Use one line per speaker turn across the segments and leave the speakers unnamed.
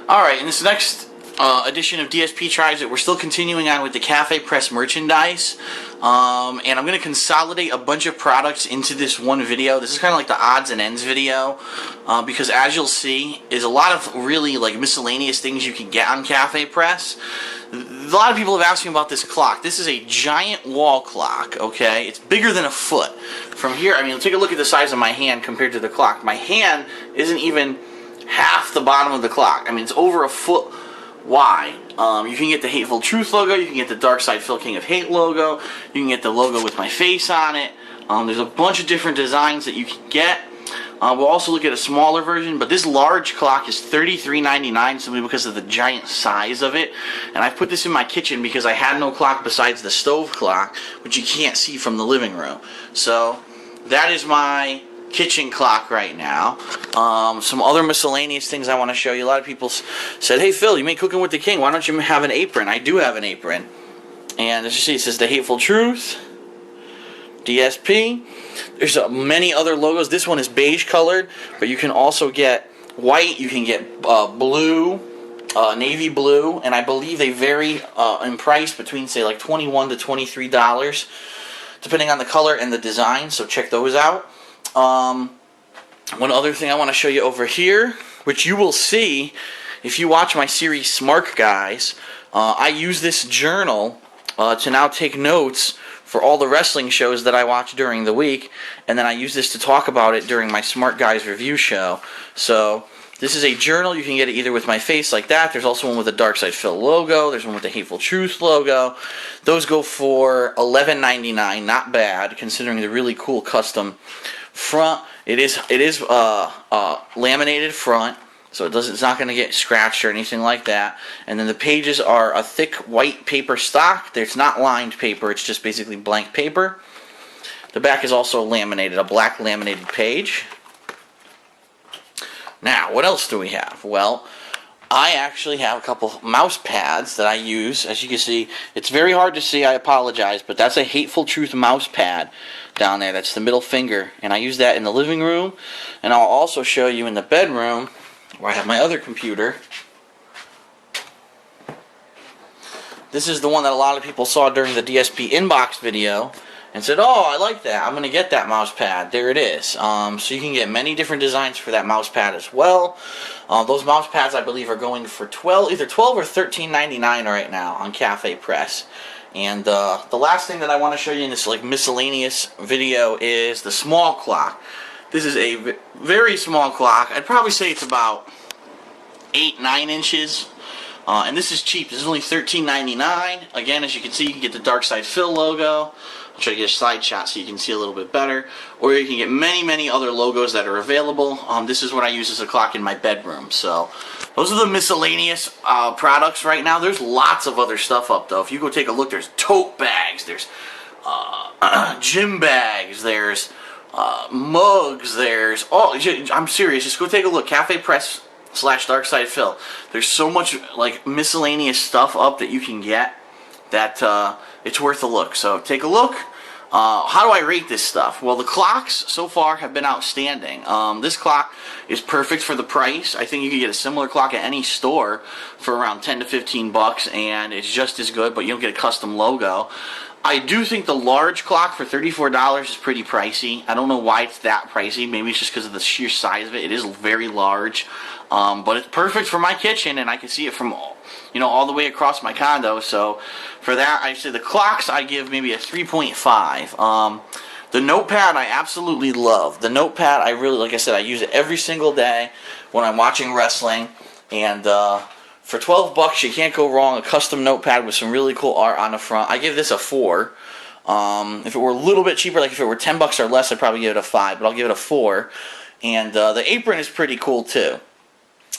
Alright, in this next edition of DSP Tries It, we're still continuing on with the Cafepress merchandise. And I'm going to consolidate a bunch of products into this one video. This is kind of like the odds and ends video. Because as you'll see, is a lot of really like miscellaneous things you can get on Cafepress. A lot of people have asked me about this clock. This is a giant wall clock, okay? It's bigger than a foot. From here, I mean, take a look at the size of my hand compared to the clock. My hand isn't even half the bottom of the clock. I mean, it's over a foot wide. You can get the Hateful Truth logo. You can get the Dark Side Phil King of Hate logo. You can get the logo with my face on it. There's a bunch of different designs that you can get. We'll also look at a smaller version, but this large clock is $33.99 simply because of the giant size of it. And I put this in my kitchen because I had no clock besides the stove clock, which you can't see from the living room. So that is my kitchen clock right now. Some other miscellaneous things I want to show you. A lot of people said, "Hey Phil, you make Cooking with the King. Why don't you have an apron?" I do have an apron. And as you see, it says The Hateful Truth, DSP. There's many other logos. This one is beige colored, but you can also get white. You can get blue, navy blue, and I believe they vary in price between, say, like $21 to $23, depending on the color and the design. So check those out. One other thing I want to show you over here, which you will see if you watch my series Smart Guys. I use this journal to now take notes for all the wrestling shows that I watch during the week, and then I use this to talk about it during my Smart Guys review show. So this is a journal. You can get it either with my face like that. There's also one with the Dark Side Phil logo. There's one with the Hateful Truth logo. Those go for $11.99. Not bad considering the really cool custom front. It is laminated front, so it's not going to get scratched or anything like that. And then the pages are a thick white paper stock. It's not lined paper. It's just basically blank paper. The back is also laminated, a black laminated page. Now, what else do we have? Well, I actually have a couple mouse pads that I use. As you can see, it's very hard to see. I apologize, but that's a Hateful Truth mouse pad down there. That's the middle finger, and I use that in the living room. And I'll also show you in the bedroom where I have my other computer. This is the one that a lot of people saw during the DSP inbox video and said, "Oh, I like that. I'm going to get that mouse pad." There it is. So you can get many different designs for that mouse pad as well. Those mouse pads, I believe, are going for either $12 or $13.99 right now on Cafepress. And the last thing that I want to show you in this like miscellaneous video is the small clock. This is a very small clock. I'd probably say it's about 8-9 inches. And this is cheap. This is only $13.99. Again, as you can see, you can get the Dark Side Phil logo. I'll try to get a side shot so you can see a little bit better. Or you can get many other logos that are available. This is what I use as a clock in my bedroom. So those are the miscellaneous products right now. There's lots of other stuff up though. If you go take a look, there's tote bags, there's gym bags, there's mugs, there's I'm serious. Just go take a look. Cafepress / Dark Side Phil. There's so much like miscellaneous stuff up that you can get that it's worth a look. So take a look. How do I rate this stuff? Well, the clocks so far have been outstanding. This clock is perfect for the price. I think you can get a similar clock at any store for around 10 to 15 bucks, and it's just as good, but you don't get a custom logo. I do think the large clock for $34 is pretty pricey. I don't know why it's that pricey. Maybe it's just because of the sheer size of it. It is very large, but it's perfect for my kitchen, and I can see it from all the way across my condo. So for that, I say the clocks I give maybe a 3.5. The notepad I absolutely love. The notepad I really, like I said, I use it every single day when I'm watching wrestling, and for 12 bucks you can't go wrong. A custom notepad with some really cool art on the front. I give this a 4. If it were a little bit cheaper, like if it were 10 bucks or less, I'd probably give it a 5, but I'll give it a 4. And the apron is pretty cool too.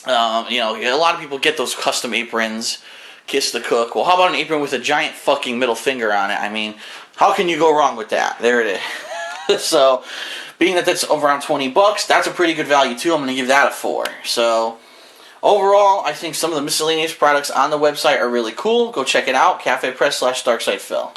A lot of people get those custom aprons, Kiss the Cook. Well, how about an apron with a giant fucking middle finger on it? I mean, how can you go wrong with that? There it is. So, being that that's around 20 bucks, that's a pretty good value too. I'm going to give that a 4. So, overall, I think some of the miscellaneous products on the website are really cool. Go check it out. Cafepress / Dark Side Phil.